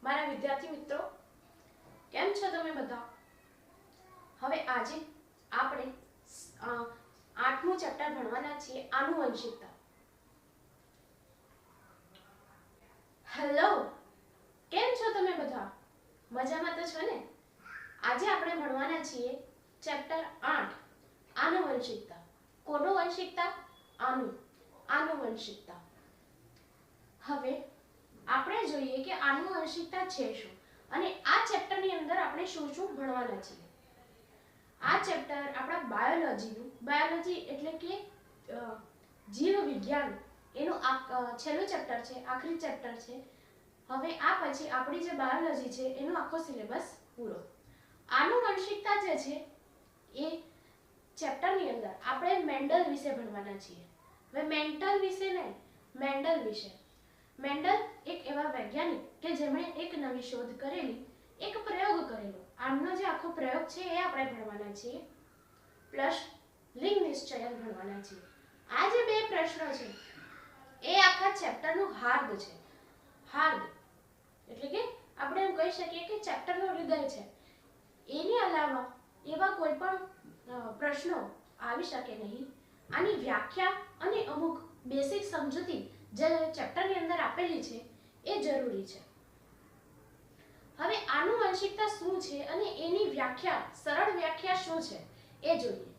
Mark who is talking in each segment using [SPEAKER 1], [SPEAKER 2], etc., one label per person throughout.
[SPEAKER 1] મારા વિદ્યાર્થી મિત્રો, કેમ છો તમે બધા? હવે આજે આપણે 8મું ચેપ્ટર ભણવાના છીએ, આનુવંશિકતા. હેલો, કેમ છો તમે બધા? મજામાં તો છો ને? આજે આપણે ભણવાના છીએ ચેપ્ટર 8, આનુવંશિકતા. કોનુવંશિકતા? આનુવંશિકતા. હવે આપણે જોઈએ કે આનુવંશિકતા છે શું અને આ ચેપ્ટરની અંદર આપણે શું શું ભણવાના છીએ. આ ચેપ્ટર આપણા બાયોલોજી એટલે કે જીવ વિજ્ઞાન એનું છેલ્લું ચેપ્ટર છે, આખરી ચેપ્ટર છે. હવે આ પછી આપણી જે બાયોલોજી છે એનો આખો સિલેબસ પૂરો. આનુવંશિકતા જે છે એ ચેપ્ટરની અંદર આપણે મેન્ડલ વિશે ભણવાના છીએ. હવે મેન્ટલ વિશે નહીં, મેન્ડલ વિશે. મેન્ડલ એક એવા વૈજ્ઞાનિક કે જેમણે એક નવી શોધ કરેલી, એક પ્રયોગ કરેલો. આમનો જે આખો પ્રયોગ છે એ આપણે ભણવાના છીએ, પ્લસ લિંગ નિશ્ચયન ભણવાના છીએ. આ જે બે પ્રશ્નો છે એ આખા ચેપ્ટરનું હાર્દ છે. હાર્દ એટલે કે આપણે એમ કહી શકીએ કે ચેપ્ટરનું હૃદય છે. એની અલાવા એવા કોઈ પણ પ્રશ્નો આવી શકે નહીં. આની વ્યાખ્યા અને અમુક બેસિક સમજૂતી જે ચેપ્ટરની અંદર આપેલી છે એ જરૂરી છે. હવે આનુવંશિકતા શું છે અને એની વ્યાખ્યા, સરળ વ્યાખ્યા શું છે એ જોઈએ.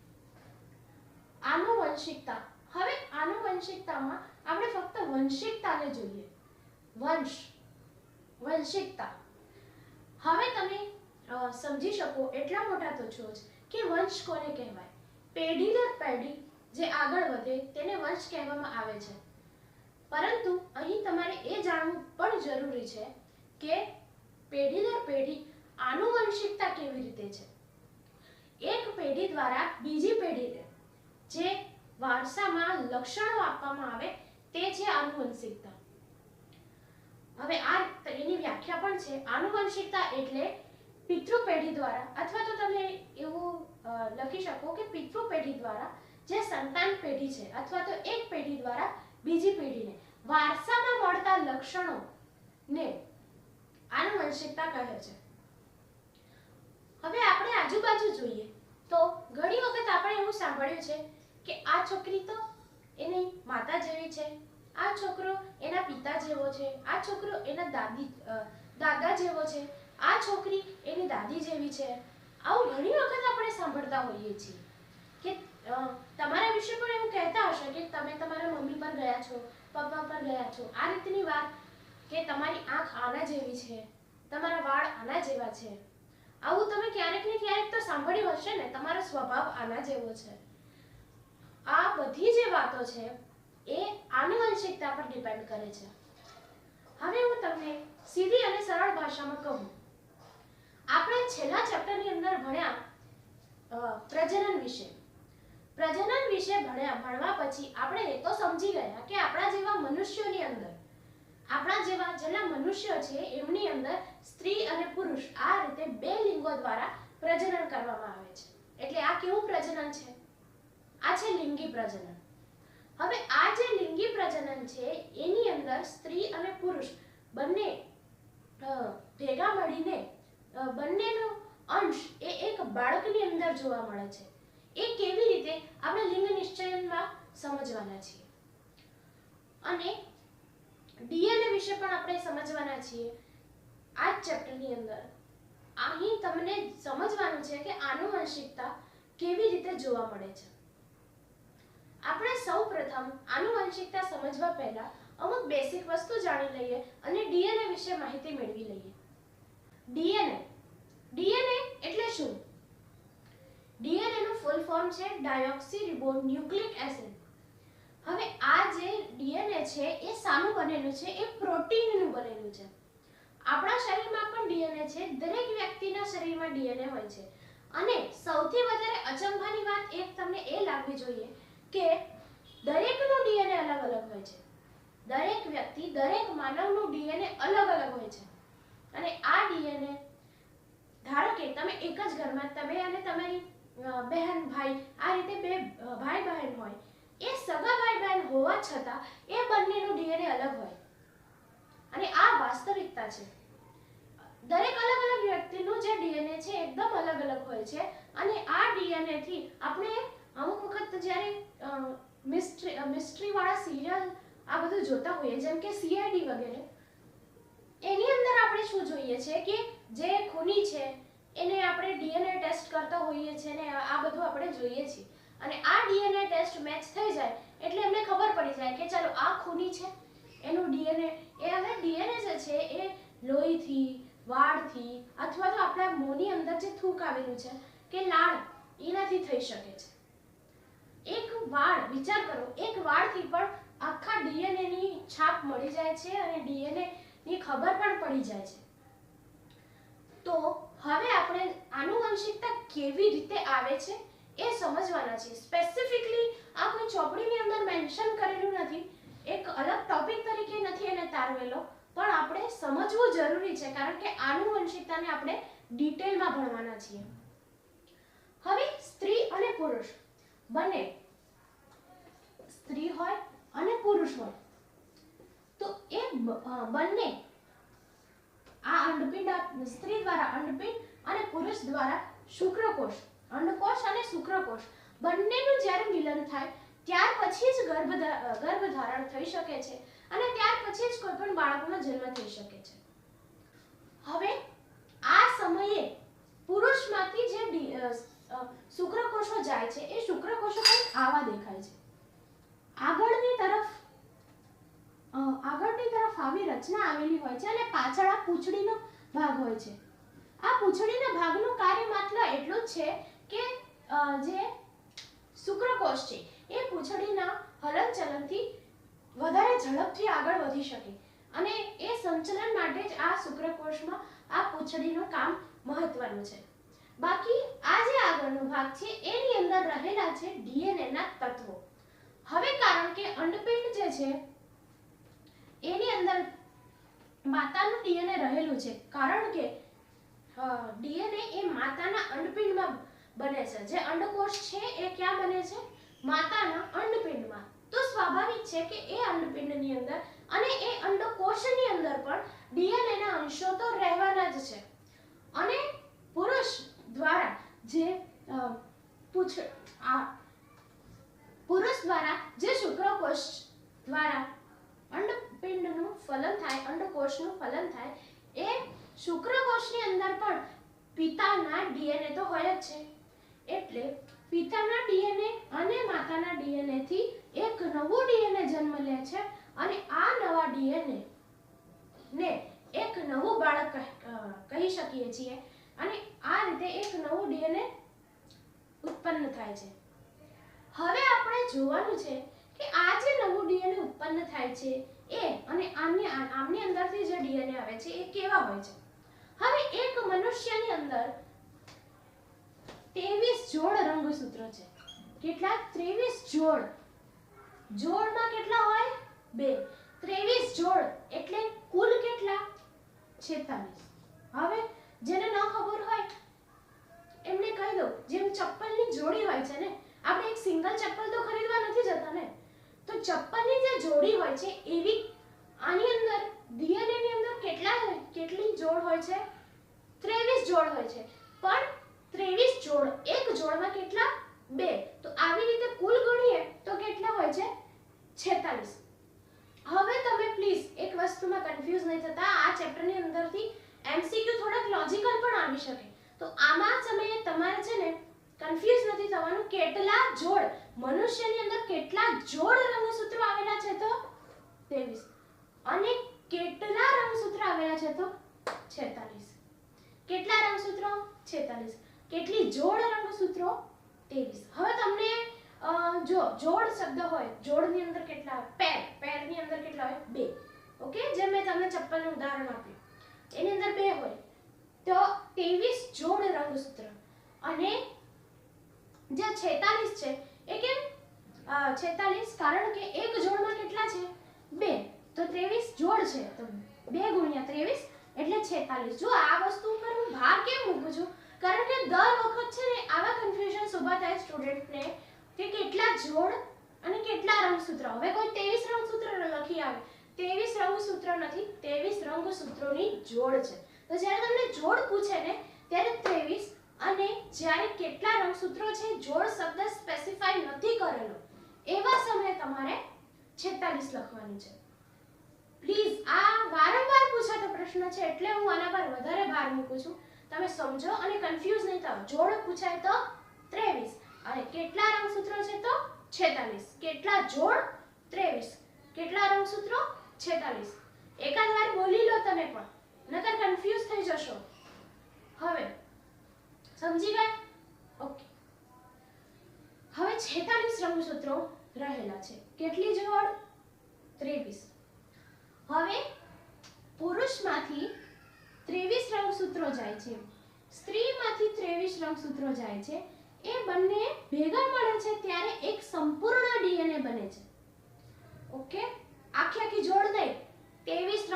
[SPEAKER 1] આનુવંશિકતા. હવે આનુવંશિકતામાં આપણે ફક્ત વંશિકતાને જોઈએ. વંશિકતા. હવે તમે સમજી શકો એટલા મોટા તો છો જ કે વંશ કોને કહેવાય. પેઢી દર પેઢી જે આગળ વધે તેને વંશ કહેવામાં આવે છે. પરંતુ અહીં તમારે એ જાણવું પણ જરૂરી છે કે પેઢી દર પેઢી આનુવંશિકતા કેવી રીતે છે. એક પેઢી દ્વારા બીજી પેઢીને જે વારસામાં લક્ષણો આપવામાં આવે તે છે આનુવંશિકતા. હવે આ એની વ્યાખ્યા પણ છે. આનુવંશિકતા એટલે પિતૃ પેઢી દ્વારા, અથવા તો તમે એવું લખી શકો કે પિતૃ પેઢી દ્વારા જે સંતાન પેઢી છે અથવા તો એક પેઢી દ્વારા બીજી પેઢીને વારસામાં મળતા લક્ષણોને આનુવંશિકતા કહે છે. હવે આપણે આજુબાજુ જોઈએ તો ઘણી વખત આપણે એવું સાંભળ્યું છે કે આ છોકરી તો એની માતા જેવી છે, આ છોકરો એના પિતા જેવો છે, આ છોકરો એના દાદા જેવો છે, આ છોકરી એની દાદી જેવી છે. આવું ઘણી વખત આપણે સાંભળતા હોઈએ છીએ કે તમારા વિશે પણ એવું કહેતા હશે કે તમે તમારા મમ્મી પર ગયા છો, પપ્પા પર ગયા છો, આ રીતની વાત, કે તમારી આંખ આના જેવી છે, તમારા વાળ આના જેવા છે. આવું તમે ક્યારેક ને ક્યારેક તો સાંભળ્યું હશે ને, તમારો સ્વભાવ આના જેવો છે. આ બધી જે વાતો છે એ આનુવંશિકતા પર ડિપેન્ડ કરે છે. હવે હું તમને સીધી અને સરળ ભાષામાં કહું. આપણે છેલ્લા ચેપ્ટરની અંદર ભણ્યા પ્રજનન વિશે. પ્રજનન વિશે ભણવા પછી આપણે એ તો સમજી ગયા કે આપણા જેવા મનુષ્યોની અંદર, આપણા જેવા જેટલા મનુષ્યો છે એમની અંદર સ્ત્રી અને પુરુષ આ રીતે બે લિંગો દ્વારા પ્રજનન કરવામાં આવે છે. એટલે આ કેવું પ્રજનન છે? આ છે લિંગી પ્રજનન. હવે આ જે લિંગી પ્રજનન છે એની અંદર સ્ત્રી અને પુરુષ બંને ભેગા મળીને બંનેનો અંશ એ એક બાળકની અંદર જોવા મળે છે. એ કેવી રીતે આપણે લિંગ નિશ્ચયનમાં સમજવાના છીએ. અને ડીએનએ વિશે પણ આપણે સમજવાના છીએ આ ચેપ્ટરની અંદર. અહીં તમને સમજવાનું છે કે આનુવંશિકતા કેવી રીતે જોવા મળે છે. આપણે સૌપ્રથમ આનુવંશિકતા સમજવા પહેલા અમુક બેસિક વસ્તુ જાણી લઈએ અને ડીએનએ વિશે માહિતી મેળવી લઈએ. ડીએનએ એટલે શું? ડીએનએ નું ફૂલ ફોર્મ છે ડાયોક્સી ન્યુક્લિક એસિડ. હવે આ જે ડીએનએ છે એ શાનું બનેલું છે? એ પ્રોટીનનું બનેલું છે. આપણા શરીરમાં પણ ડીએનએ છે. દરેક વ્યક્તિના શરીરમાં ડીએનએ હોય છે. અને સૌથી વધારે અચંભાની વાત એક તમને એ લાગવી જોઈએ કે દરેકનું ડીએનએ અલગ અલગ હોય છે. દરેક વ્યક્તિ, દરેક માનવનું ડીએનએ અલગ અલગ હોય છે. અને આ ડીએનએ, ધારો કે તમે એક જ ઘરમાં, તમે અને તમારી બહેન ભાઈ આ રીતે બે ભાઈ બહેન હોય, એ સગા ભાઈ બહેન હોવા છતાં એ બંનેનું ડીએનએ અલગ હોય. અને આ વાસ્તવિકતા છે. દરેક અલગ અલગ વ્યક્તિનું જે ડીએનએ છે એકદમ અલગ અલગ હોય છે અને આ ડીએનએ થી આપણે અમુક વખત જ્યારે મિસ્ટ્રી વાળા સિરિયલ આ બધું જોતા હોઈએ જેમ કે સીઆઈડી વગેરે, એની અંદર આપણે શું જોઈએ છે કે જે ખૂની છે એને આપણે ડીએનએ ટેસ્ટ કરતા હોઈએ છીએ ને આ બધું આપણે જોઈએ છીએ અને આ ડીએનએ ટેસ્ટ મેચ થઈ જાય એટલે એમને ખબર પડી જાય કે ચાલો આ ખૂની છે, એનું ડીએનએ એ હવે ડીએનએ જે છે એ લોહીથી, વાળથી અથવા તો આપણા મોંની અંદર જે થૂક આવેલું છે કે લાળ એનાથી થઈ શકે છે. એક વાળ, વિચાર કરો, એક વાળથી પણ આખા ડીએનએ ની છાપ મળી જાય છે અને ડીએનએ ની ખબર પણ પડી જાય છે. તો હવે આપણે આનુવંશિકતા કેવી રીતે આવે છે એ સમજવાના છે. સ્પેસિફિકલી આ કોઈ ચોપડીની અંદર મેન્શન કરેલું નથી, એક અલગ ટોપિક તરીકે નથી એને તારવેલો, પણ આપણે સમજવું જરૂરી છે કારણ કે આનુવંશિકતાને આપણે ડિટેલમાં ભણવાના છીએ. હવે સ્ત્રી અને પુરુષ બંને, સ્ત્રી હોય અને પુરુષ હોય તો એ બંને આ અંડપિંડ, સ્ત્રી દ્વારા અંડપિંડ અને પુરુષ દ્વારા શુક્રકોષ, અંડકોષ અને શુક્રકોષ બંનેનું જ્યારે મિલન થાય ત્યાર પછી જ ગર્ભધારણ થઈ શકે છે અને ત્યાર પછી જ કોઈ પણ બાળકનો જન્મ થઈ શકે છે. હવે આ સમયે પુરુષમાંથી જે શુક્રકોષો જાય છે એ શુક્રકોષો કંઈક આવા દેખાય છે. આગળની તરફ આવી રચના આવેલી હોય છે અને પાછળ આ પૂંછડીનો ભાગ હોય છે. આ પૂંછડીના ભાગનું કાર્ય માત્ર એટલું જ છે કે જે શુક્રકોષ છે એ પૂંછડીના હલનચલનથી વધારે ઝડપથી આગળ વધી શકે અને એ સંચલન માટે જ આ શુક્રકોષમાં આ પૂંછડીનું કામ મહત્વનું છે. બાકી આ જે આગળનો ભાગ છે એની અંદર રહેલા છે ડીએનએ ના તત્વો. હવે કારણ કે અંડપિંડ જે છે એની અંદર માતાનું ડીએનએ રહેલું છે, કારણ કે ડીએનએ એ માતાના અંડપિંડમાં બને છે. જે અંડકોષ છે એ ક્યાં બને છે? માતાના અંડપિંડમાં. તો સ્વાભાવિક છે કે એ અંડપિંડની અંદર અને એ અંડકોષની અંદર પણ ડીએનએ ના અંશો તો રહેવાના જ છે. અને પુરુષ દ્વારા જે શુક્રકોષ દ્વારા અંડપિંડનું ફલન થાય, અંડકોષનું ફલન થાય, એ શુક્રકોષની અંદર પણ પિતાના ડીએનએ તો હોય જ છે. એટલે પિતાના ડીએનએ અને માતાના ડીએનએ થી એક નવું ડીએનએ જન્મ લે છે અને આ નવા ડીએનએ ને એક નવું બાળક કહી શકીએ છીએ અને આ રીતે એક નવું ડીએનએ ઉત્પન્ન થાય છે. હવે આપણે જોવાનું છે કે આ જે નવું ડીએનએ ઉત્પન્ન થાય છે એ અને આમની અંદરથી જે ડીએનએ આવે છે એ કેવા હોય છે. હવે એક મનુષ્યની અંદર 23 જોડ રંગસૂત્ર છે. કેટલા? 23 જોડ. જોડમાં કેટલા હોય? 2. 23 જોડ એટલે કુલ કેટલા? 46. હવે જેને ન ખબર હોય એમને કહી દો, જેમ ચપ્પલની જોડી હોય છે ને, આપણે એક સિંગલ ચપ્પલ તો ખરીદવા નથી જતા ને, તો ચપ્પલની જે જોડી હોય છે એવી આની અંદર ડીએનએ ની અંદર કેટલી જોડ હોય છે? 23 જોડ હોય છે. પણ 23 જોડ, એક જોડમાં કેટલા? 2. તો આવી રીતે કુલ ગણીએ તો કેટલા હોય છે? 46. હવે તમે પ્લીઝ એક વસ્તુમાં કન્ફ્યુઝ નહીં થતા. આ ચેપ્ટરની અંદરથી એમસીક્યુ થોડાક લોજિકલ પણ આવી શકે, તો આમાં સમયે તમારે છે ને કન્ફ્યુઝ નથી થવાનું. કેટલા જોડ, મનુષ્યની અંદર કેટલા જોડ રંગસૂત્રો આવેલા છે? તો 23. અને કેટલા રંગસૂત્ર આવેલા છે? તો 46. કેટલા રંગસૂત્રો? 46. કેટલી જોડ રંગસૂત્રો? 23. હવે તમને જો જોડ શબ્દ હોય, જોડની અંદર કેટલા? પેરની અંદર કેટલા હોય? 2. ઓકે, જેમ મેં તમને ચપ્પલનું ઉદાહરણ આપ્યું એની અંદર 2 હોય તો 23 જોડ રંગસૂત્ર. અને જે 46 છે એ કેમ 46? કારણ કે એક જોડમાં કેટલા છે? 2. તો 23 જોડ છે તો 2 ગુણ્યા 23 એટલે 46. જો આ વસ્તુ ઉપર હું ભાર કેમ મૂકું છું? કારણ કે દર વખત છે ને આવા કન્ફ્યુઝન ઊભા થાય સ્ટુડન્ટને કે કેટલા જોડ અને કેટલા રંગસૂત્ર. હવે કોઈ 23 રંગસૂત્ર લખી આવે, 23 રંગસૂત્ર નથી, 23 રંગસૂત્રોની જોડ છે. તો જ્યારે તમને જોડ પૂછે ને ત્યારે 23 અને જ્યારે કેટલા રંગસૂત્રો છે જોડ શબ્દ સ્પેસિફાઈ નથી કરેલો એવા સમયે તમારે 46 લખવાની છે. પ્લીઝ આ વારંવાર પૂછાતો પ્રશ્ન છે એટલે હું આના પર વધારે ભાર મૂકું છું. તમે સમજો અને કન્ફ્યુઝ નહીં થાઓ. જોડ પૂછાય તો 23 અને કેટલા રંગસૂત્રો છે તો 46. કેટલા જોડ 23, કેટલા રંગસૂત્રો 46. એકાદ વાર બોલી લો તમે પણ, નકર કન્ફ્યુઝ થઈ જશો. હવે સમજી ગયા? ઓકે. હવે 46 રંગસૂત્રો રહેલા છે. કેટલી જોડ? 23. હવે પુરુષમાંથી 23 રંગસૂત્રો જાય છે, સ્ત્રીમાંથી 23 રંગસૂત્રો જાય છે. એ બંને ભેગા મળે છે ત્યારે એક સંપૂર્ણ ડીએનએ બને છે. ઓકે, આખી આખી જોડ નહીં, 23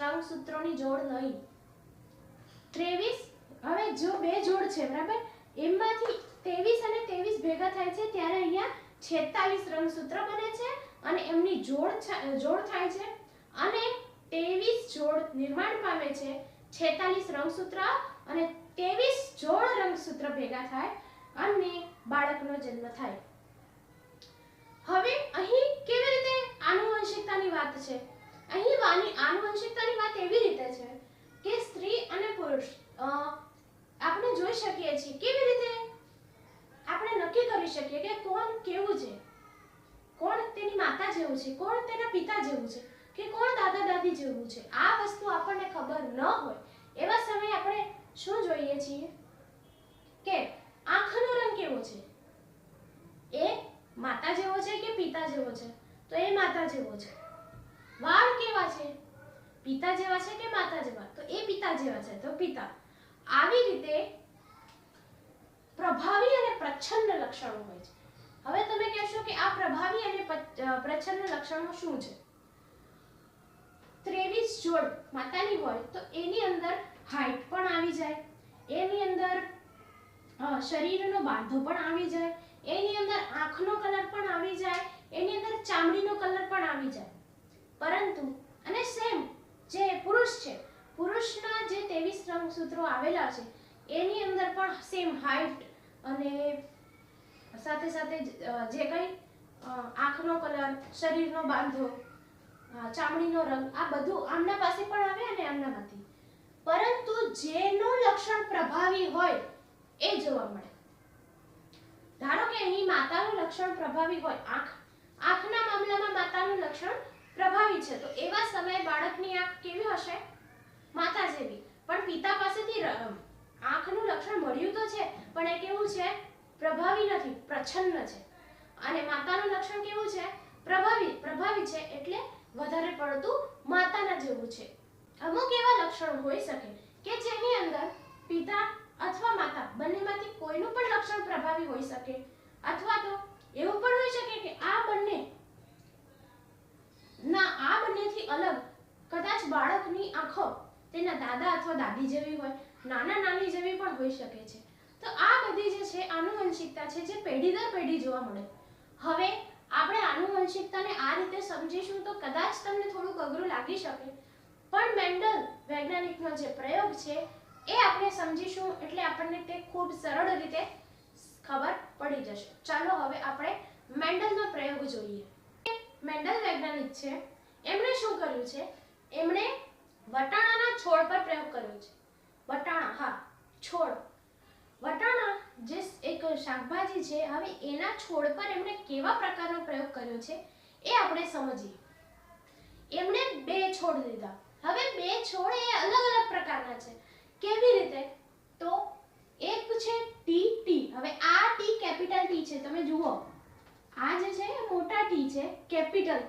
[SPEAKER 1] રંગસૂત્રોની જોડ નહીં. 23. હવે જો બે જોડ છે બરાબર, એમાંથી 23 અને 23 ભેગા થાય છે ત્યારે અહીંયા 46 રંગસૂત્ર બને છે અને એમની જોડ થાય છે અને 23 જોડ નિર્માણ પામે છે. 46 રંગસૂત્ર અને 23 જોડ રંગસૂત્ર ભેગા થાય અને બાળકનો જન્મ થાય. હવે અહીં કેવી રીતે આનુવંશિકતાની વાત છે? અહીં આનુવંશિકતાની વાત એવી રીતે છે કે સ્ત્રી અને પુરુષ આપણે જોઈ શકીએ છીએ. કેવી રીતે આપણે નક્કી કરી શકીએ કે કોણ કેવું છે, કોણ તેની માતા જેવું છે, કોણ તેના પિતા જેવું છે કે કોણ દાદા દાદી જેવું છે? આ વસ્તુ આપણને ખબર ન હોય એવા સમયે આપણે શું જોઈએ છીએ કે આંખનો રંગ કેવો છે, એ માતા જેવો છે કે પિતા જેવો છે? તો એ માતા જેવો છે. વાળ કેવા છે, પિતા જેવા છે કે માતા જેવા? તો એ પિતા જેવા છે, તો પિતા. આવી રીતે પ્રભાવી અને પ્રચ્છન્ન લક્ષણો હોય છે. હવે તમે કહેશો કે આ પ્રભાવી અને પ્રચ્છન્ન લક્ષણો શું છે? 23 જોડ માતાની હોય તો એની અંદર હાઈટ પણ આવી જાય, એની અંદર શરીરનો બાંધો પણ આવી જાય, એની અંદર આંખનો કલર પણ આવી જાય, એની અંદર ચામડીનો કલર પણ આવી જાય. પરંતુ અને સેમ જે પુરુષ છે, પુરુષના જે 23 રંગસૂત્રો આવેલા છે એની અંદર પણ સેમ હાઈટ અને સાથે સાથે જે કંઈ આંખનો કલર, શરીરનો બાંધો, ચામડીનો રંગ, આ બધું આમના પાસે પણ આવે અને આમનામાંથી. પરંતુ જેનું લક્ષણ પ્રભાવી હોય એ જોવા મળે. ધારો કે અહીં માતાનું લક્ષણ પ્રભાવી હોય, આંખના મામલામાં માતાનું લક્ષણ પ્રભાવી છે, તો એવા સમયે બાળકની આંખ કેવી હશે? માતા જેવી. પણ પિતા પાસેથી આંખનું લક્ષણ મળ્યું તો છે પણ એ કેવું છે? પ્રભાવી નથી, પ્રચ્છન્ન છે. અને માતાનું લક્ષણ કેવું છે? પ્રભાવી છે, એટલે વધારે પડતું માતાના જેવું છે. અમુક એવા લક્ષણ હોઈ શકે કે જેની અંદર પિતા અથવા માતા બંનેમાંથી કોઈનું પણ લક્ષણ પ્રભાવી હોઈ શકે, અથવા તો એવું પણ હોઈ શકે કે આ બંનેથી અલગ કદાચ બાળકની આંખો તેના દાદા અથવા દાદી જેવી હોય, નાના નાની જેવી પણ હોઈ શકે છે. તો આ બધી જે છે આનુવંશિકતા છે જે પેઢી દર પેઢી જોવા મળે. હવે આપણે આનુવંશિકતાને આ રીતે સમજીશું તો કદાચ તમને થોડુંક અઘરું લાગી શકે, પણ મેન્ડલ વૈજ્ઞાનિકનો જે પ્રયોગ છે એ આપણે સમજીશું એટલે આપણને તે ખૂબ સરળ રીતે ખબર પડી જશે. ચાલો હવે આપણે મેન્ડલનો પ્રયોગ જોઈએ. મેન્ડલ વૈજ્ઞાનિક છે, એમણે શું કર્યું છે? એમણે વટાણાના છોડ પર પ્રયોગ કર્યો છે. છોડ. વટાણા જે એક શાકભાજી છે, હવે એના છોડ પર એમણે કેવા પ્રકારનો પ્રયોગ કર્યો છે એ આપણે સમજીએ. એમણે 2 છોડ લીધા. હવે 2 છોડ એ અલગ અલગ પ્રકારના છે. કેવી રીતે? તો એક છે ટી. હવે આ ટી કેપિટલ ટી છે, તમે જુઓ આ જે છે એ મોટા ટી છે, કેપિટલ,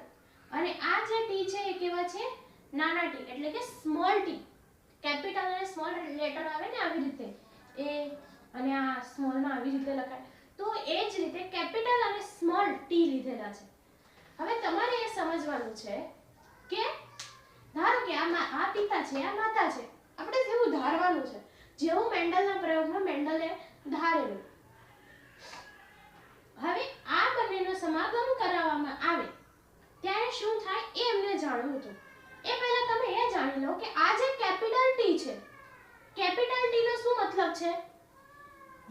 [SPEAKER 1] અને આ જે ટી છે એ કેવા છે? નાના ટી, એટલે કે સ્મોલ ટી. કેપિટલ અને સ્મોલ લેટર આવે ને આવી રીતે, એ અને આ સ્મોલમાં આવી રીતે લખાય, તો એ જ રીતે કેપિટલ અને સ્મોલ ટી લીધેલા છે. હવે તમારે એ સમજવાનું છે કે ધારો કે આ પિતા છે, આ માતા છે, આપણે જેવું ધારવાનું છે, જેવું મેન્ડલના પ્રયોગમાં મેન્ડલે ધારેલું. હવે આ બંનેનો સમાગમ કરાવવામાં આવે ત્યારે શું થાય એ એમને જાણવું હતું. એ પહેલા તમે એ જાણી લો કે આ જે કેપિટલ ટી છે, કેપિટલ ટી નો શું મતલબ છે?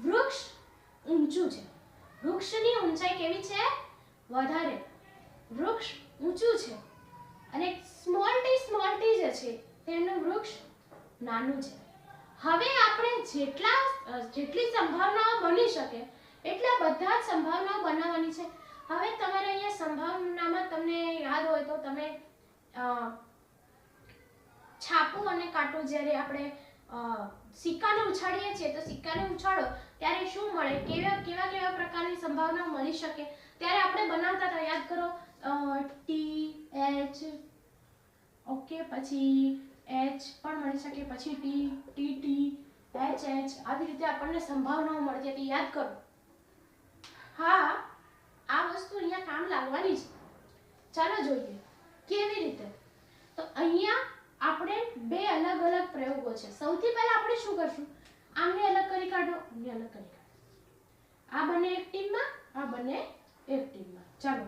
[SPEAKER 1] વૃક્ષ ઊંચું છે. વૃક્ષની ઊંચાઈ કેવી છે? વધારે. વૃક્ષ ઊંચું છે. અને સ્મોલ ટી જે છે તેનું વૃક્ષ નાનું છે. હવે આપણે જેટલી સંભાવનાઓ બની શકે એટલા બધા જ સંભાવનાઓ બનાવવાની છે. હવે તમારે અહીંયા સંભાવનામાં તમને યાદ હોય તો તમે છાપું અને કાંટો જ્યારે આપણે સિક્કાને ઉછાળીએ છીએ તો સિક્કાને ઉછાળો ત્યારે શું મળે, કેવા પ્રકારની સંભાવનાઓ મળી શકે ત્યારે આપણે બનાવતા હતા. યાદ કરો, ટી એચ, ઓકે, પછી એચ પણ મળી શકે, પછી T T T H H, આવી રીતે આપણને સંભાવનાઓ મળતી હતી. યાદ કરો. હા, આ વસ્તુ અહીંયા કામ લાગવાની છે. ચાલો જોઈએ કેવી રીતે. તો અહીંયા આપણે બે અલગ અલગ પ્રયોગો છે. સૌથી પહેલા આપણે શું કરશું? આમને અલગ કરી કાઢો, આમને અલગ કરી કાઢો. આ બંને એક ટીમમાં, આ બંને એક ટીમમાં. ચાલો,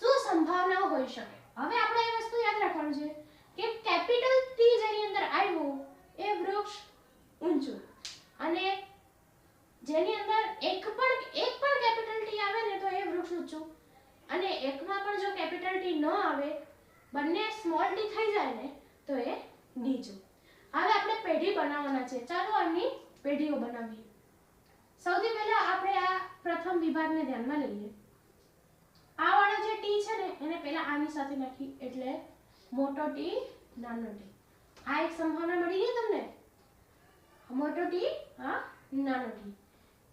[SPEAKER 1] શું સંભાવનાઓ હોઈ શકે? હવે આપણે એ વસ્તુ યાદ રાખવાનું છે કે કેપિટલ ટી જેની અંદર આવ્યું એ વૃક્ષ ઊંચું, અને જેની અંદર એક પણ કેપિટલ ટી આવે ને તો એ વૃક્ષ ઊંચું, અને એકમાં પણ જો કેપિટલ ટી ન આવે, બંને સ્મોલ ટી થઈ જાય ને તો એ નીચું. હવે આપણે પેઢી બનાવવાના છે. ચાલો આની પેઢીઓ બનાવીએ. સૌથી પહેલા આપણે આ પ્રથમ વિભાગને ધ્યાનમાં લઈએ. આ વાળો જે ટી છે ને એને પહેલા આની સાથે નાખી એટલે મોટો ટી નાનો ટી. આ એક સંભાવના મળી ગઈ તમને, મોટો ટી આ નાનો ટી.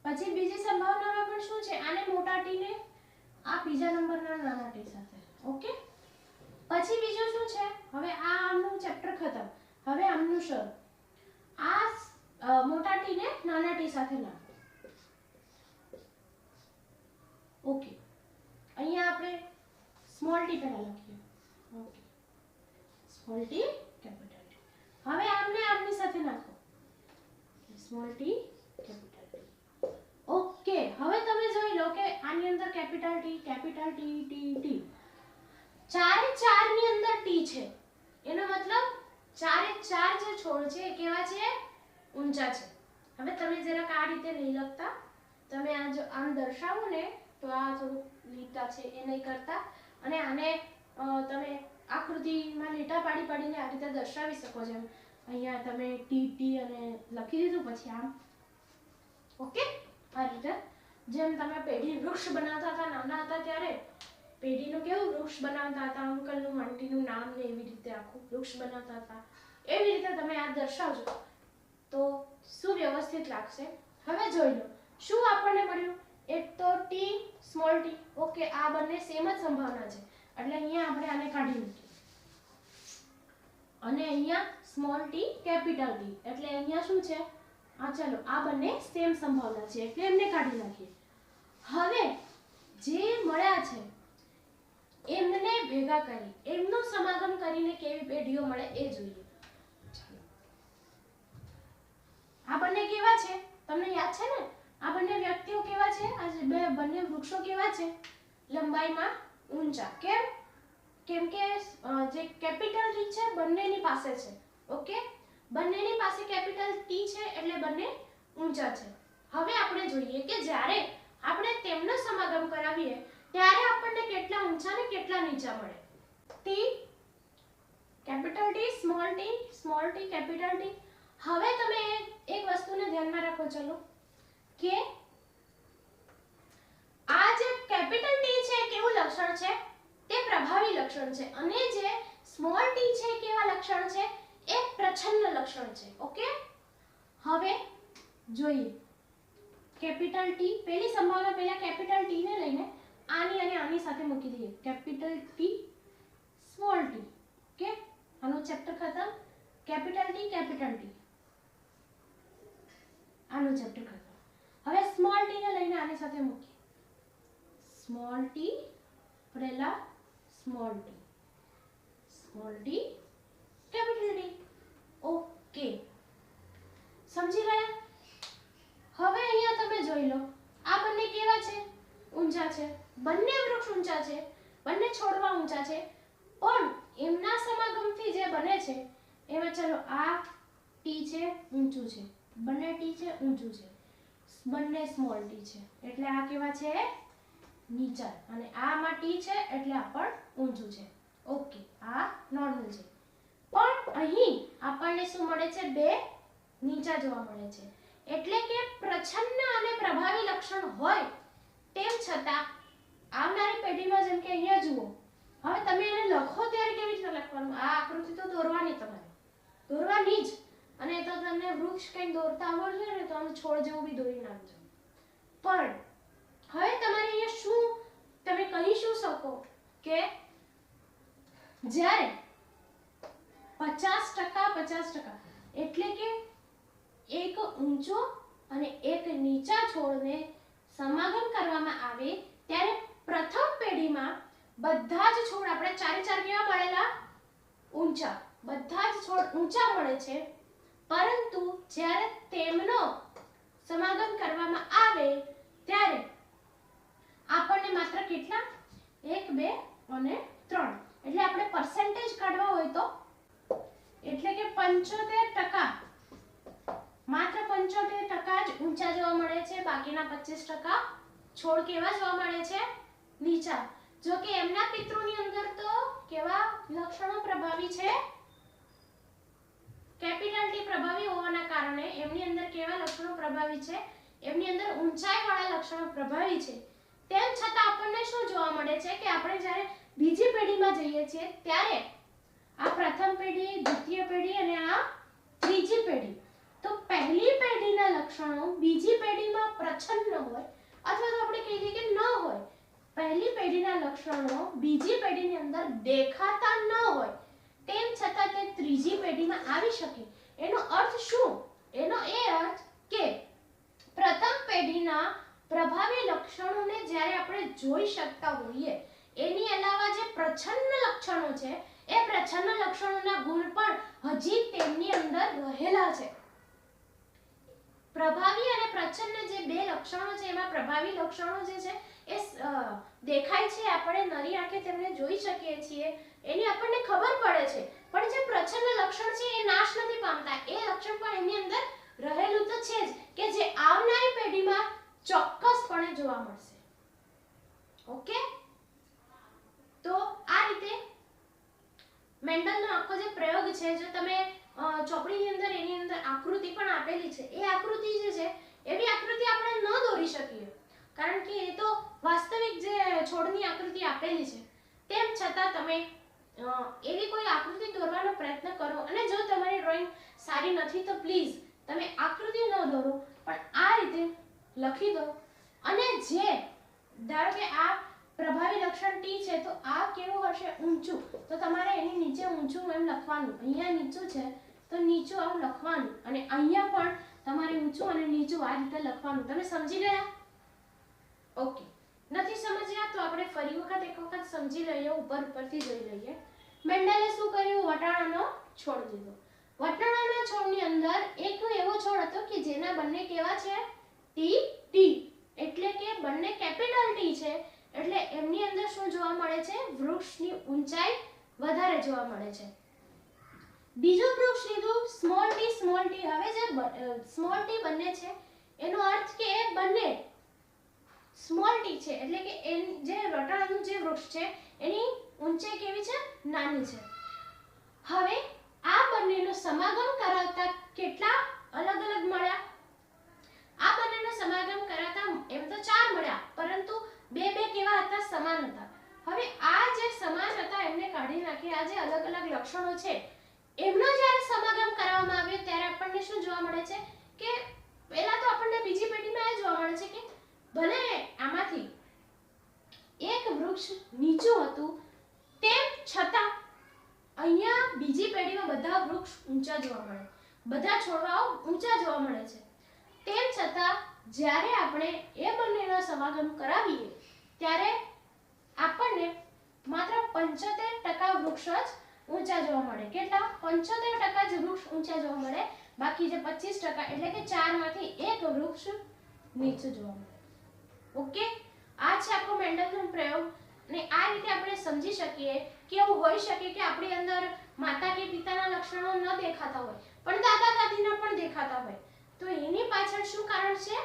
[SPEAKER 1] પછી બીજી સંભાવનામાં પણ શું છે? આને મોટા ટી ને આ બીજા નંબરના નાના ટી સાથે. ઓકે, પછી બીજું શું છે? હવે આ આમનું ચેપ્ટર ખતમ. હવે આમનું શરૂ. આ મોટા ટી ને નાના ટી સાથે નાખો. ઓકે, અહીંયા આપણે સ્મોલ ટી પહેલા લખીએ. Okay, small T capital T. હવે આમને આમની સાથે નાખો. Small T capital T. Okay, હવે તમે જોઈ લો કે આની અંદર કેપિટલ ટી ટી ટી. ચારે ચાર ની અંદર ટી છે. એનો મતલબ ચારે ચાર જે છોડ છે એ કેવા છે? ઊંચા છે. હવે તમે જરાક આ રીતે નહીં લખતા. તમે આ જો આમ દર્શાવો ને તો આ થોડું લીટા છે એ નહીં કરતા, અને આને તમે આકૃતિમાં લીટા પાડીને આ રીતે દર્શાવી શકો છો. અહીંયા તમે ટી અને લખી દીધું, પછી આમ. ઓકે, આ રીતે જેમ તમે પેઢી વૃક્ષ બનાવતા હતા નાના હતા ત્યારે, પેઢીનું કેવું વૃક્ષ બનાવતા હતા, અંકલનું આંટીનું નામ ને એવી રીતે આખું વૃક્ષ બનાવતા હતા, એવી રીતે તમે આ દર્શાવજો તો સુવ્યવસ્થિત લાગશે. હવે જોઈ લો શું આપણને મળ્યું. એક તો ટી, સ્મોલ ટી. ઓકે, આ બંને સેમ જ સંભાવના છે એટલે અહીંયા આપણે આને કાઢી મૂકીએ, અને અહીંયા સ્મોલ ટી કેપિટલ ટી એટલે અહીંયા શું છે? આ ચાલો, આ બંને સેમ સંભાવના છે એટલે એમને કાઢી નાખીએ. હવે જે મળ્યા છે એમને ભેગા કરી, એમનું સમાગમ કરીને કેવી પેઢીઓ મળે એ જોઈએ. આ બંને કેવા છે? તમને યાદ છે ને? આ બંને વ્યક્તિઓ કેવા છે? આ બંને વૃક્ષો કેવા છે? લંબાઈમાં ઊંચા. કેમ કે જે કેપિટલ ટી છે બંનેની પાસે છે. ઓકે, બંનેની પાસે કેપિટલ ટી છે એટલે બંને ઊંચા છે. હવે આપણે જોઈએ કે જ્યારે આપણે તેમનો સમાગમ કરાવીએ ત્યારે આપણને કેટલા ઊંચા ને કેટલા નીચા મળે. T, capital T, small T, capital T. હવે તમે એક વસ્તુને ધ્યાનમાં રાખો. ચલો કે આ જે કેપિટલ ટી છે કેવું લક્ષણ છે? તે પ્રભાવી લક્ષણ છે, અને જે સ્મોલ ટી છે કેવા લક્ષણ છે? એ પ્રચ્છન્ન લક્ષણ છે. ઓકે, હવે જોઈએ કેપિટલ ટી. પહેલી સંભાવના પહેલા કેપિટલ ટી ને લઈને આની અને આની સાથે મૂકી દઈએ. Capital T, small T. Okay, આનો ચેપ્ટર ખતમ. કેપિટલ ટી આનો ચેપ્ટર ખતમ. હવે સ્મોલ ટી ને લઈને આની સાથે મૂકીએ. સ્મોલ ટી પહેલા small T, capital T. Okay, સમજી ગયા? હવે અહીંયા તમે જોઈ લો આ બંને કેવા છે? ઊંચા છે. બંને વૃક્ષ ઊંચા છે, બંને છોડવા ઊંચા છે, પણ એમના સમાગમથી બને છે એમાં ચલો આ ટી છે ઊંચું છે, બંને ટી છે ઊંચું છે, બંને સ્મોલ ટી છે, એટલે આ કેવા છે નીચા, અને આમાં ટી છે એટલે આ પણ ઊંચું છે. ઓકે, આ નોર્મલ છે. પણ અહીં આપણને શું મળે છે? બે નીચા જોવા મળે છે. એટલે કે પ્રચ્છન્ન અને પ્રભાવી લક્ષણ હોય તેમ છતાં આવનારી પેઢીમાં, જેમ કે અહીંયા જુઓ, હવે તમે એને લખો ત્યારે કેવી રીતે લખવાનું? આ આકૃતિ તો દોરવાની, તમારે દોરવાની જ. અને તો તમને વૃક્ષ કંઈ દોરતા આવડતું હોય ને તો આમ છોડ જેવું બી દોરી નાખજો. પણ હવે તમારે અહીંયા શું તમે કહી શું શકો કે જ્યારે 50% એટલે કે એક ઊંચો અને એક નીચા છોડને સમાગમ કરવામાં આવે ત્યારે પ્રથમ પેઢીમાં બધા જ છોડ, આપણે ચારે ચાર કેવા મળેલા? ઊંચા. બધા જ છોડ ઊંચા મળે છે, પરંતુ જ્યારે તેમનો સમાગમ કરવામાં આવે ત્યારે આપણને માત્ર કેટલા? 1, 2 અને 3. એટલે આપણે પર્સન્ટેજ કાઢવા હોય તો એટલે કે 75%, માત્ર 75% જ ઊંચા જોવા મળે છે, બાકીના 25% છોડ કેવા જોવા મળે છે? નીચા. જો કે એમના પિતૃની અંદર તો કેવા લક્ષણો પ્રભાવી છે? કેપિટલ ટી પ્રભાવી હોવાના કારણે એમની અંદર કેવા લક્ષણો પ્રભાવી છે? એમની અંદર ઊંચાઈવાળા લક્ષણો પ્રભાવી છે. તેમ છતાં આપણને શું જોવા મળે છે કે આપણે જ્યારે બીજી પેઢીમાં જઈએ છીએ ત્યારે આ પ્રથમ પેઢી, દ્વિતીય પેઢી અને આ ત્રીજી પેઢી, તો પહેલી પેઢીના લક્ષણો બીજી પેઢીમાં પ્રચ્છન્ન હોય, અથવા તો આપણે કહીએ કે ન હોય. પહેલી પેઢીના લક્ષણો બીજી પેઢીની અંદર દેખાતા ન હોય, તેમ છતાં તે ત્રીજી પેઢીમાં આવી શકે. એનો અર્થ શું? એનો એ અર્થ કે પ્રથમ પેઢીના પ્રભાવી લક્ષણોને જ્યારે આપણે જોઈ શકતા હોઈએ, એની અલાવા જે પ્રચ્છન્ન લક્ષણો છે એ પ્રચ્છન્ન લક્ષણોના ગુણ પણ હજી તેમની અંદર રહેલા છે. પ્રભાવી અને પ્રચ્છન્ન જે બે લક્ષણો છે, એમાં પ્રભાવી લક્ષણો જે છે એ દેખાય છે, આપણે નરી આંખે તેમને જોઈ શકીએ છીએ, એની આપણને ખબર પડે છે. પણ જે પ્રચ્છન્ન લક્ષણ છે એ નાશ નથી પામતા. એ લક્ષણ પણ એની અંદર રહેલું તો છે જ, કે જે આવનારી પેઢીમાં ચોક્કસપણે જોવા મળશે. ઓકે, તો આ રીતે મેન્ડલનો આખો જે પ્રયોગ છે, જો તમે ચોપડીની અંદર એની અંદર આકૃતિ પણ આપેલી છે, એ આકૃતિ જે છે એવી આકૃતિ આપણે ન દોરી શકીએ, કારણ કે એ તો વાસ્તવિક જે છોડની આકૃતિ આપેલી છે. તેમ છતાં તમે એવી કોઈ આકૃતિ દોરવાનો પ્રયત્ન કરો, અને જો તમારી ડ્રોઈંગ સારી નથી તો પ્લીઝ તમે આકૃતિ ન દોરો, પણ આ રીતે લખી દો. અને જે ધારો કે આ પ્રભાવી લક્ષણ ટી છે, તો આ કેવું હશે? ઊંચું. તો તમારે એની નીચે ઊંચું એમ લખવાનું. અહીંયા નીચું છે તો નીચું આવું લખવાનું, અને અહીંયા પણ તમારે ઊંચું અને નીચું આ રીતે લખવાનું. તમે સમજી ગયા? ઓકે, નથી સમજ્યા તો આપણે ફરી વખત એક વખત સમજી લઈએ, ઉપરથી જોઈ લઈએ. મેન્ડલે શું કર્યું? વટાણાનો છોડ લીધો. વટાણાના છોડની અંદર એક એવો છોડ હતો કે જેના બંને કેવા છે? ટી, એટલે કે બંને કેપિટલ ટી છે. એટલે એમની અંદર શું જોવા મળે છે? વૃક્ષની ઊંચાઈ વધારે જોવા મળે છે. બીજું વૃક્ષ લીધું સ્મોલ ટી. હવે જે સ્મોલ ટી બંને છે એનો અર્થ કે બંને સ્મોલ ટી છે, એટલે કે જે વટાણાનું જે વૃક્ષ છે એની ઊંચાઈ કેવી છે? નાની છે. હવે આ બંનેનો સમાગમ કરાવતા કેટલા અલગ અલગ મળ્યા? આ બંનેનો સમાગમ કરાવતા એમ તો 4 મળ્યા, પરંતુ બે કેવા હતા? સમાન હતા. હવે આ જે સમાન હતા એમને કાઢી નાખી. આ જે અલગ અલગ લક્ષણો છે એમનો જ્યારે સમાગમ કરવામાં આવ્યો ત્યારે આપણને શું જોવા મળે છે? કે પહેલા તો આપણને બીજી પેઢીમાં એ જોવા મળે છે કે ભલે આમાંથી એક વૃક્ષ નીચું હતું, તેમ છતાં અહીંયા બીજી પેઢીમાં બધા વૃક્ષ ઊંચા જોવા મળે, બધા છોડવાઓ ઊંચા જોવા મળે છે. તેમ છતાં જ્યારે આપણે એ બંનેનો સમાગમ કરાવીએ ત્યારે આપણને માત્ર 75% વૃક્ષ જ ઊંચા જોવા મળે. કેટલા? 75% જ વૃક્ષ ઊંચા જોવા મળે, બાકી જે 25% એટલે કે 4 માંથી એક વૃક્ષ નીચું જોવા મળે. ઓકે, આ છે આખો મેન્ડલનો પ્રયોગ. અને આ રીતે આપણે સમજી શકીએ કે એવું હોઈ શકે કે આપણી અંદર માતા કે પિતાના લક્ષણો ન દેખાતા હોય પણ દાદા દાદીના પણ દેખાતા હોય, તો એની પાછળ શું કારણ છે?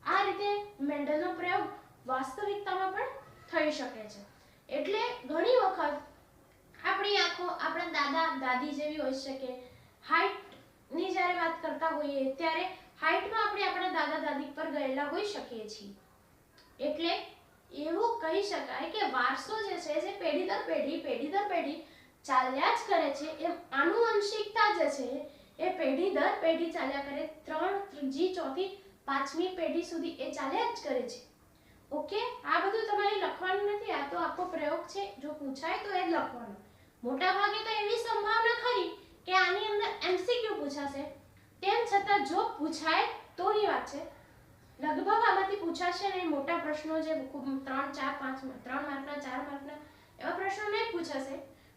[SPEAKER 1] આ રીતે મેન્ડલનો પ્રયોગ વાસ્તવિકતામાં પણ થઈ શકે છે. એટલે ઘણી વખત આપણી આંખો આપણા દાદા દાદી જેવી હોઈ શકે. હાઈટની જ્યારે વાત કરતા હોઈએ ત્યારે હાઈટમાં આપણે આપણા દાદા દાદી પર ગયેલા હોઈ શકીએ છીએ. એટલે એવું કહી શકાય કે વારસો જે છે જે પેઢી દર પેઢી ચાલ્યા જ કરે છે, એમ આનુવંશિકતા જે છે એ પેઢી દર પેઢી ચાલ્યા કરે, 3, ત્રીજી, ચોથી, 5મી પેઢી સુધી એ ચાલ્યા જ કરે છે. ઓકે, આ બધું તમારે લખવાનું નથી, આ તો આખો પ્રયોગ છે, જો પૂછાય તો એ જ લખવાનું. મોટા ભાગે તો એવી સંભાવના ખરી કે આની અંદર એમસીક્યુ પૂછાશે, તેમ છતાં જો પૂછાય તોની વાત છે. લગભગ આમાંથી પૂછાશે નહીં, મોટા પ્રશ્નો જે 3, 4, 5, 3 માર્કના 4 માર્કના એવા પ્રશ્નો નહીં પૂછાશે,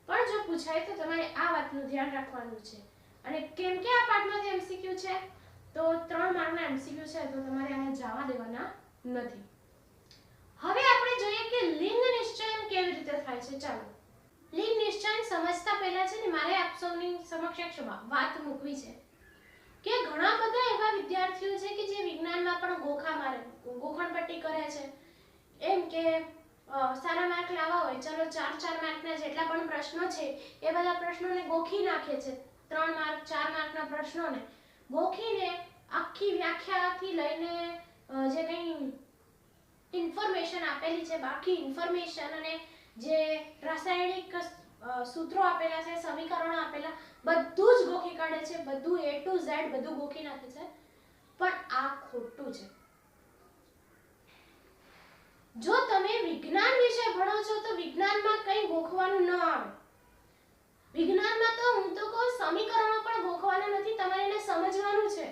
[SPEAKER 1] પણ જો પૂછાય તો તમારે આ વાતનું ધ્યાન રાખવાનું છે. અને કેમ કે આ પાઠમાંથી એમસીક્યુ છે તો 3 માર્કના એમસીક્યુ છે તો તમારે આને જવા દેવાના નથી. હવે આપણે જોઈએ કે લિંગ નિશ્ચયન કેવી રીતે થાય છે. ચાલો, લિંગ નિશ્ચયન સમજતા પહેલા છે ને મારે આપ સૌની સમક્ષ એક વાત મૂકવી છે કે ઘણા બધા એવા વિદ્યાર્થીઓ છે કે જે વિજ્ઞાનમાં પણ ગોખા મારે, ગોખણપટ્ટી કરે છે, એમ કે સારા માર્ક લાવવા હોય ચલો 4 માર્કના જેટલા પણ પ્રશ્નો છે એ બધા પ્રશ્નોને ગોખી નાખે છે. 3 માર્ક 4 માર્કના પ્રશ્નોને ગોખીને આખી વ્યાખ્યાથી લઈને જે કંઈ ઇન્ફોર્મેશન આપેલી છે, બાકી ઇન્ફોર્મેશન અને જે રાસાયણિક સૂત્રો આપેલા છે, સમીકરણો આપેલા, બધું જ ગોખી કાઢે છે, બધું A to Z બધું ગોખી નાખે છે. પણ આ ખોટું છે. જો તમે વિજ્ઞાન વિશે ભણો છો તો વિજ્ઞાનમાં કંઈ ગોખવાનું ન આવે. વિજ્ઞાનમાં તો હું તો કહું સમીકરણો પણ ગોખવાના નથી, તમારે એને સમજવાનું છે.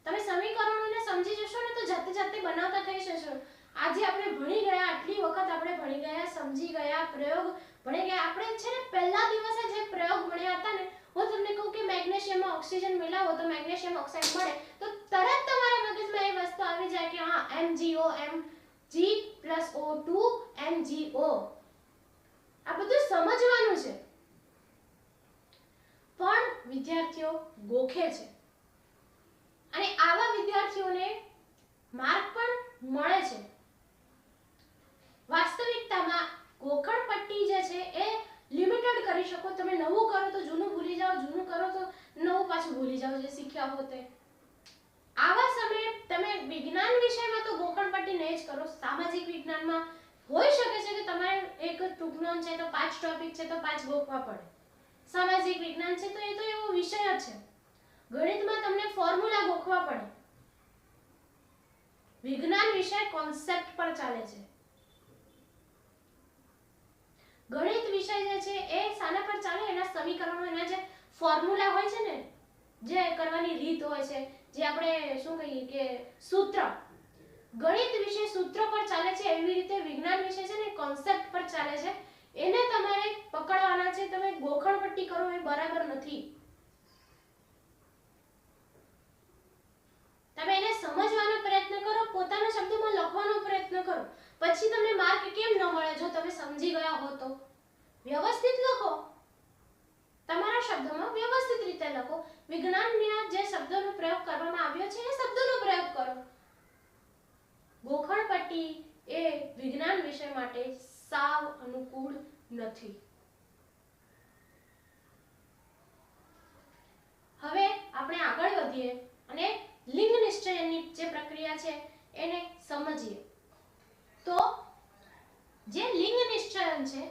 [SPEAKER 1] તમે સમીકરણોને સમજી જશો ને તો જાતે બનાવતા થઈ જશો. આજે આપણે ભણી ગયા, આટલી વખત આપણે ભણી ગયા, સમજી ગયા, પ્રયોગ ભણી ગયા. આપણે છે ને પહેલા દિવસે જે પ્રયોગ ભણ્યા હતા ને, હું તમને કહું કે મેગ્નેશિયમમાં ઓક્સિજન મિલાવો તો મેગ્નેશિયમ ઓક્સાઇડ મળે, તો તરત તમારા મગજમાં એ વસ્તુ આવી જાય કે હા MgO Mg+O2 MgO. આ બધું સમજવાનું છે. પણ વિદ્યાર્થીઓ ગોખે છે અને આવા વિદ્યાર્થીઓને માર્ક પણ મળે છે. વાસ્તવિકતામાં ગોખણપટ્ટી જે છે એ લિમિટેડ કરી શકો. તમે નવું કરો તો જૂનું ભૂલી જાઓ, જૂનું કરો તો નવું પાછું ભૂલી જાઓ જે શીખ્યા હો તે. આવા સમયે તમે વિજ્ઞાન વિષયમાં તો ગોખણપટ્ટી નહીં જ કરો. સામાજિક વિજ્ઞાનમાં હોઈ શકે છે કે તમારે એક ટૂંક નોંધ છે તો 5 ટોપિક છે તો 5 ગોખવા પડે. સામાજિક વિજ્ઞાન છે તો એ તો એવો વિષય જ છે. ગણિતમાં તમને ફોર્મ્યુલા ગોખવા પડે. વિજ્ઞાન વિષય કોન્સેપ્ટ પર ચાલે છે. ગણિત વિષય જે છે એ શાના પર ચાલે? એના સમીકરણો, એના જે ફોર્મ્યુલા હોય છે ને, જે કરવાની રીત હોય છે, જે આપણે શું કહીએ કે સૂત્ર. ગણિત વિષય સૂત્ર પર ચાલે છે, એવી રીતે વિજ્ઞાન વિષય છે ને કોન્સેપ્ટ પર ચાલે છે. એને તમારે પકડવાના છે. તમે ગોખણપટ્ટી કરો એ બરાબર નથી. તમે એને સમજવાનો પ્રયત્ન કરો, પોતાના શબ્દોમાં લખવાનો પ્રયત્ન કરો. પછી તમને માર્ક કેમ ન મળે? જો તમે સમજી ગયા હો તો વ્યવસ્થિત લખો, તમારા શબ્દોમાં વ્યવસ્થિત રીતે લખો. વિજ્ઞાનના જે શબ્દોનો પ્રયોગ કરવામાં આવ્યો છે એ શબ્દોનો પ્રયોગ કરો. ગોખણપટ્ટી એ વિજ્ઞાન વિષય માટે સાવ અનુકૂળ નથી. હવે આપણે આગળ વધીએ અને લિંગ નિશ્ચયની જે પ્રક્રિયા છે એને સમજીએ. તો જે લિંગ નિશ્ચયન છે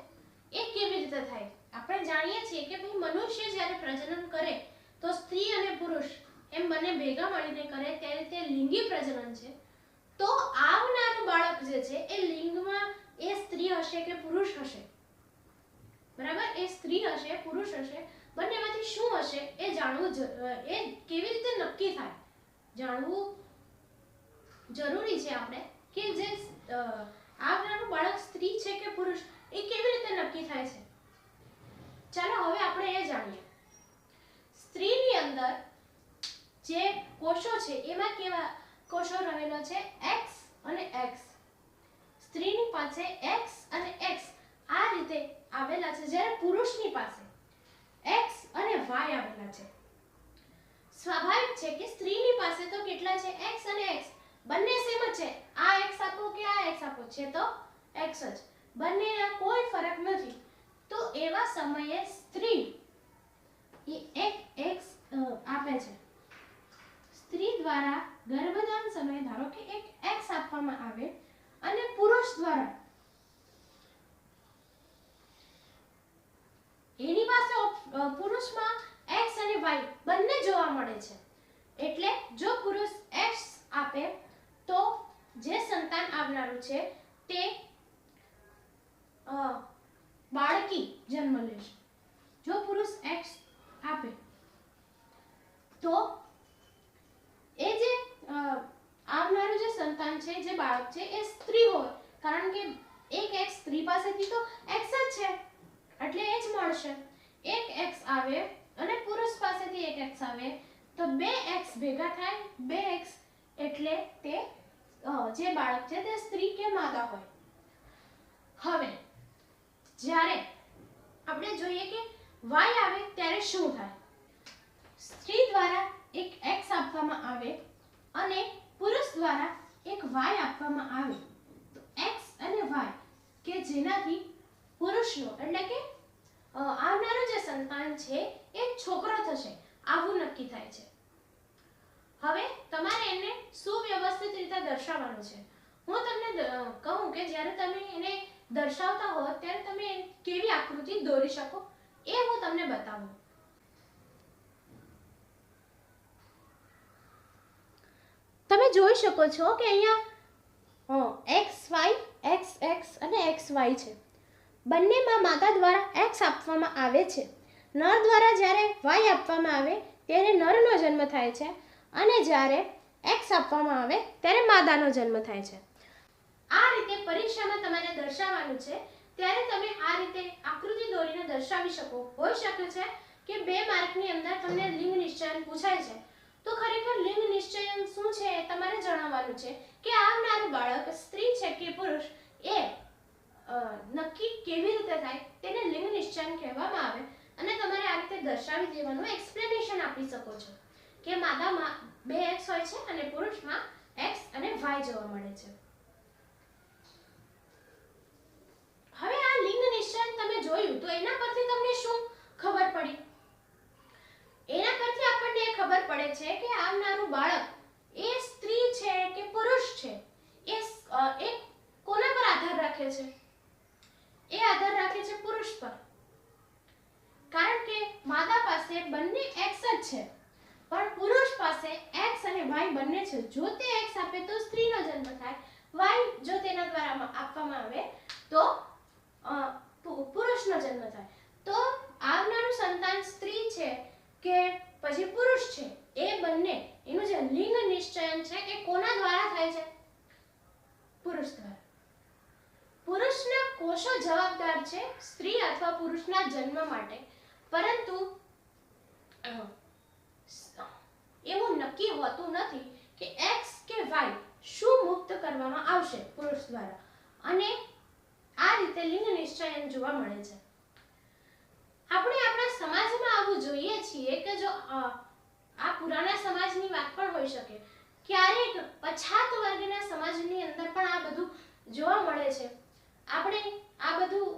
[SPEAKER 1] એ કેવી રીતે થાય? આપણે જાણીએ છીએ કે ભાઈ મનુષ્ય જ્યારે પ્રજનન કરે તો સ્ત્રી અને પુરુષ એમ બંને ભેગા મળીને કરે ત્યારે તે લિંગી પ્રજનન છે. તો આવનારું બાળક જે છે એ લિંગમાં એ સ્ત્રી હશે કે પુરુષ હશે? બરાબર, એ સ્ત્રી હશે, પુરુષ હશે, બંનેમાંથી શું હશે એ જાણવું, એ કેવી રીતે નક્કી થાય જાણવું જરૂરી છે. આપણે કે જે આવનારું બાળક સ્ત્રી છે કે પુરુષ એ કેવી રીતે નક્કી થાય છે? ચાલો હવે આપણે એ જાણીએ. સ્ત્રીની અંદર જે કોષો છે એમાં કેવા કોષો રહેલો છે? X અને X. સ્ત્રીની પાસે X અને X આ રીતે આવેલા છે, જ્યારે પુરુષની પાસે x અને y આવેલા છે. સ્વાભાવિક છે કે સ્ત્રીની પાસે તો કેટલા છે? x અને x બંને સેમ જ છે. આ x આપો કે આ x આપો છે તો x જ, બંનેના કોઈ ફરક નથી. તો એવા સમયે સ્ત્રી એક x આપે છે. સ્ત્રી દ્વારા ગર્ભધાન સમયે ધારો કે એક x આપવામાં આવે અને પુરુષ દ્વારા એની પાસે પુરુષમાં x અને y બંને જોવા મળે છે. એટલે જો પુરુષ x આપે તો જે સંતાન આવનારું છે તે બાળકી જન્મ લેશે. જો પુરુષ x આપે તો એ જે આવનારું જે સંતાન છે, જે બાળક છે એ સ્ત્રી હોય, કારણ કે એક x સ્ત્રી પાસેથી તો x જ છે એટલે એ જ મળશે. એક x આવે અને પુરુષ પાસેથી એક x આવે તો બે x ભેગા થાય, બે x એટલે તે જે બાળક છે તે સ્ત્રી કે માદા હોય. હવે જ્યારે આપણે જોઈએ કે y આવે ત્યારે શું થાય? સ્ત્રી દ્વારા એક x આપવામાં આવે અને પુરુષ દ્વારા એક y આપવામાં આવે તો x અને y કે જેનાથી પુરુષનો એટલે કે આવનારું જે સંતાન છે એ છોકરો થશે આવું નક્કી થાય છે. હવે તમારે એને સુવ્યવસ્થિત રીતે દર્શાવવાનું છે. હું તમને કહું કે જ્યારે તમે એને દર્શાવતા હો ત્યારે તમે કેવી આકૃતિ દોરી શકો એ હું તમને બતાવું. તમે જોઈ શકો છો કે અહીંયા xy, xx અને xy છે. બંનેમાં માતા દ્વારા x આપવામાં આવે છે. નર દ્વારા જ્યારે y આપવામાં આવે ત્યારે નરનો જન્મ થાય છે અને જ્યારે x આપવામાં આવે ત્યારે માદાનો જન્મ થાય છે. આ રીતે પરીક્ષામાં તમારે દર્શાવવાનું છે. ત્યારે તમે આ રીતે આકૃતિ દોરીને દર્શાવી શકો. હોઈ શકે છે કે 2 માર્કની અંદર તમને લિંગ નિશ્ચયન પૂછાય છે તો ખરેખર લિંગ નિશ્ચયન શું છે એ તમારે જણાવવાનું છે કે આવનારું બાળક સ્ત્રી છે કે પુરુષ એ નક્કી કેવી રીતે થાય તેને લિંગ નિશ્ચયન કહેવામાં આવે અને તમારે આ રીતે દર્શાવી દેવાનું એક્સપ્લેનેશન આપી શકો છો કે માદામાં 2x હોય છે અને પુરુષમાં x અને y જોવા મળે છે. હવે આ લિંગ નિશ્ચયન તમે જોયું તો એના પરથી તમને શું ખબર પડી? એના પરથી આપણને ખબર પડે છે કે આવનારું બાળક એ સ્ત્રી છે કે પુરુષ છે એ કોના પર આધાર રાખે છે? એ આધાર રાખે છે પુરુષ પર, કારણ કે માદા પાસે બંને x જ છે પણ પુરુષ પાસે x અને y બંને છે. જો તે x આપે તો સ્ત્રીનો જન્મ થાય, y જો તેના દ્વારા આપવામાં આવે તો પુરુષનો જન્મ થાય. તો આવનારું સંતાન સ્ત્રી છે કે પછી પુરુષ છે એ બંને એનું જે લિંગ નિશ્ચયન છે એ કોના દ્વારા થાય છે? પુરુષ દ્વારા. પુરુષના કોષો જવાબદાર છે સ્ત્રી અથવા પુરુષના જન્મ માટે, પરંતુ એવું નક્કી હોતું નથી કે x કે y શું મુક્ત કરવામાં આવશે પુરુષ દ્વારા, અને આ રીતે લિંગ નિશ્ચયન જોવા મળે છે. આપણે આપણા સમાજમાં આવું જોઈએ છીએ કે જો આ પુરાના સમાજની વાત પણ હોઈ શકે, ક્યારેક પછાત વર્ગના સમાજની અંદર પણ આ બધું જોવા મળે છે. આપણે આ બધું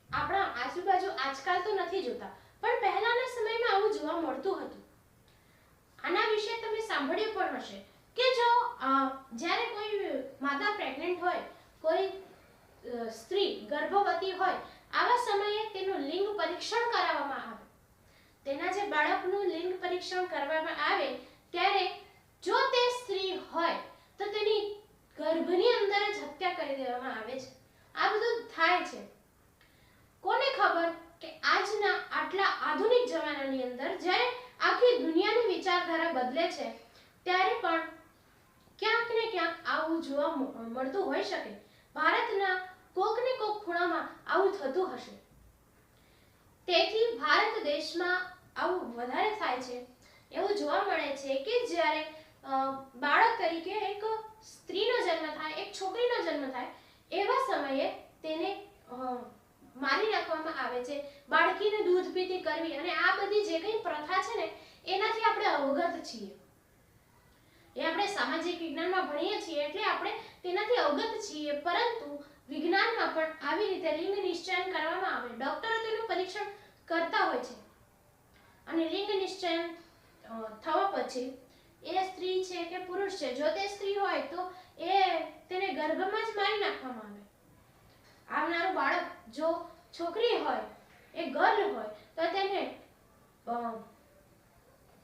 [SPEAKER 1] આપણા આજુબાજુ આજકાલ તો નથી જોતા પણ પહેલાના સમયમાં આવું જોવા મળતું હતું. આના વિશે તમે સાંભળ્યું પણ હશે કે જો જ્યારે કોઈ માતા પ્રેગ્નન્ટ હોય, કોઈ સ્ત્રી ગર્ભવતી હોય, આવા સમયે તેનું લિંગ પરીક્ષણ કરાવવામાં આવે. તેના જે બાળકનું લિંગ પરીક્ષણ કરવામાં આવે ત્યારે જો તે સ્ત્રી હોય તો તેની ગર્ભની અંદર જ હત્યા કરી દેવામાં આવે છે. આ બધું થાય છે. કોને ખબર કે આજના આટલા આધુનિક જમાનાની અંદર જ્યારે આખી દુનિયાની વિચારધારા બદલે છે ત્યારે પણ ક્યાંક ને ક્યાંક આવું જોવા મળતું હોઈ શકે. ભારતના કોકને કોક ખૂણામાં આવું થતું હશે. તેથી ભારત દેશમાં આવું વધારે થાય છે. એવું જોવા મળે છે કે જ્યારે બાળક તરીકે એક સ્ત્રીનો જન્મ થાય, એક છોકરીનો જન્મ થાય, એવા સમયે તેને મારી નાખવામાં આવે છે, બાળકીને દૂધ પીતી કરવી, અને આ બધી જે કંઈ પ્રથા છે ને એનાથી આપણે અવગત છીએ. એ આપણે સામાજિક વિજ્ઞાનમાં ભણીએ છીએ એટલે આપણે તેનાથી અવગત છીએ, પરંતુ વિજ્ઞાનમાં પણ આવી રીતે લિંગ નિશ્ચયન કરવામાં આવે. ડોક્ટરો તેનું પરીક્ષણ કરતા હોય છે અને લિંગ નિશ્ચયન થવા પછી એ સ્ત્રી છે કે પુરુષ છે, જો તે સ્ત્રી હોય તો તેને ગર્ભમાં જ મારી નાખવામાં આવે. આવનારું બાળક જો છોકરી હોય, એ ગર્લ હોય તો તેને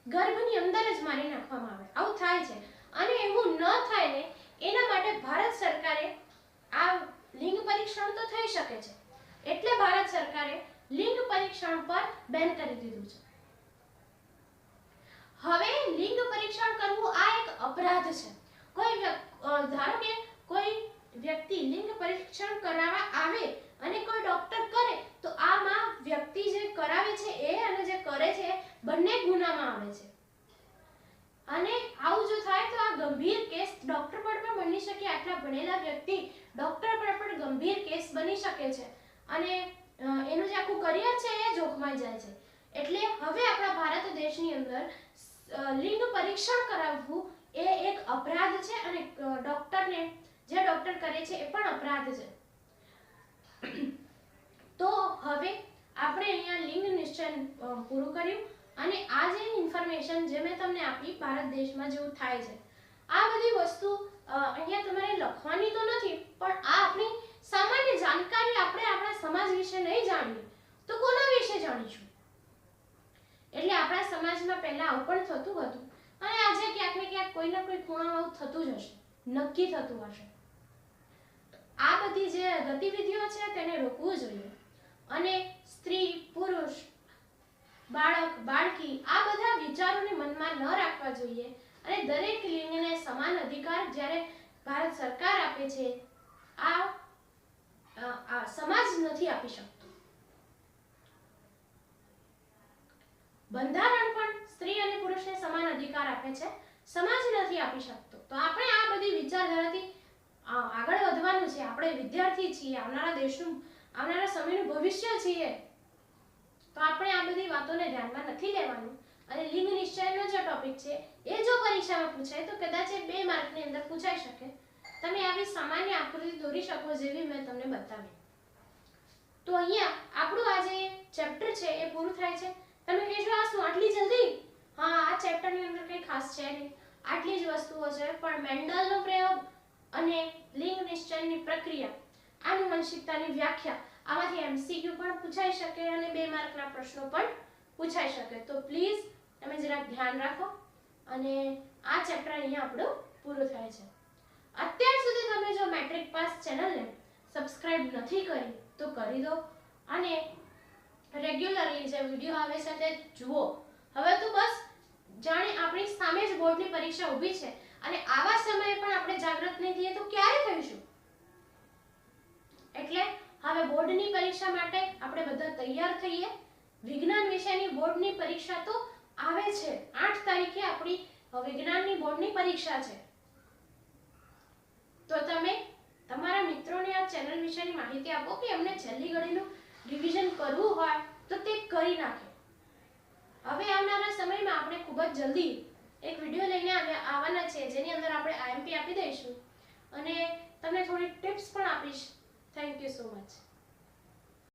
[SPEAKER 1] ગર્ભની અંદર જ મારી નાખવામાં આવે. આવું થાય છે, અને એવું ન થાય ને એના માટે ભારત સરકારે આ લિંગ પરીક્ષણ તો થઈ શકે છે એટલે ભારત સરકારે લિંગ પરીક્ષણ પર બેન કરી દીધું છે. હવે લિંગ પરીક્ષણ કરવું આ એક અપરાધ છે. ધારો કે કોઈ વ્યક્તિ લિંગ પરીક્ષણ કરાવવા આવે અને કોઈ ડોક્ટર કરે તો આમાં વ્યક્તિ જે કરાવે છે એ અને જે કરે છે બંને ગુનામાં આવે છે. અને આવું જો થાય તો આ ગંભીર કેસ ડોક્ટર પર પણ બની શકે. આટલા ભણેલા વ્યક્તિ ડોક્ટર પર પણ ગંભીર કેસ બની શકે છે અને એનું જે આખું કરિયર છે એ જોખમાઈ જાય છે. એટલે હવે આપણા ભારત દેશની અંદર લિંગ પરીક્ષણ કરાવવું એ એક અપરાધ છે અને ડોક્ટરને જે ડોક્ટર કરે છે એ પણ અપરાધ છે. તો હવે આપણે અહીંયા લિંગ નિશ્ચયન પૂરું કર્યું અને આ જે ઇન્ફોર્મેશન જે મેં તમને આપી ભારત દેશમાં જેવું થાય છે, આ બધી વસ્તુ અહીંયા તમારે લખવાની તો નથી, પણ આ આપણી સામાન્ય જાણકારી. આપણે આપણા સમાજ વિશે નહીં જાણીએ તો કોના વિશે જાણીશું? એટલે આપણા સમાજમાં પહેલા આવું પણ થતું હતું અને આજે ક્યાંક ને ક્યાંક કોઈના કોઈ ખૂણામાં થતું જ હશે, નક્કી થતું હશે. આ બધી જે ગતિવિધિઓ છે તેને રોકવું જોઈએ અને સ્ત્રી, પુરુષ, બાળક, બાળકી આ બધા વિચારોને મનમાં ન રાખવા જોઈએ અને દરેક લિંગને સમાન અધિકાર જ્યારે ભારત સરકાર આપે છે, આ સમાજ નથી આપી શકતો. બંધારણ પણ સ્ત્રી અને પુરુષને સમાન અધિકાર આપે છે, સમાજ નથી આપી શકતો. તો આપણે આ બધી વિચારધારાથી આગળ વધવાનું છે. આપણે વિદ્યાર્થી છીએ, આવનારા સમયનું ભવિષ્ય છીએ, તો આપણે આ બધી વાતોને ધ્યાનમાં નથી લેવાનું. અને લિંગ નિશ્ચયનો જે ટોપિક છે એ જો પરીક્ષામાં પૂછાય તો કદાચ 2 માર્કની અંદર પૂછાઈ શકે. તમે આવી સામાન્ય આકૃતિ દોરી શકો જેવી મેં તમને બતાવી. તો અહીંયા આપણું આ જે ચેપ્ટર છે એ પૂરું થાય છે. તમે કહેશો આ શું આટલી જલ્દી? હા, આ ચેપ્ટરની અંદર કંઈ ખાસ છે નહીં, આટલી જ વસ્તુઓ છે, પણ મેન્ડલનો પ્રયોગ અને લિંગ નિશ્ચયની પ્રક્રિયા, આનુવંશિકતાની વ્યાખ્યા, આમાંથી MCQ પણ પૂછાઈ શકે અને 2 માર્કના પ્રશ્નો પણ પૂછાઈ શકે. તો પ્લીઝ તમે જરાક ધ્યાન રાખો અને આ ચેપ્ટર અહીંયા આપણું પૂરું થાય છે. અત્યાર સુધી તમે જો મેટ્રિક પાસ ચેનલને સબસ્ક્રાઇબ નથી કરી તો કરી દો અને રેગ્યુલરલી જે વિડીયો આવે છે તે જુઓ. હવે તો બસ જાણે આપણી સામે જ બોર્ડની પરીક્ષા ઊભી છે અને આવા સમયે પણ આપણે જાગૃત નહીં થઈએ તો ક્યારે થઈશું? એટલે હવે બોર્ડની પરીક્ષા માટે આપણે બધા તૈયાર થઈએ. વિજ્ઞાન વિષયની બોર્ડની પરીક્ષા તો આવે છે. 8 તારીખે આપણી વિજ્ઞાનની બોર્ડની પરીક્ષા છે. તો તમે તમારા મિત્રોને આ ચેનલ વિશેની માહિતી આપો કે એમને છેલ્લી ઘડીનું રિવિઝન કરવું હોય તો તે કરી નાખે. હવે આવનારા સમયમાં આપણે ખૂબ જ જલ્દી એક વિડીયો લઈને આવવાના છે જેની અંદર આપણે IMP આપી દઈશું અને તમને થોડી ટિપ્સ પણ આપીશ. Thank you so much.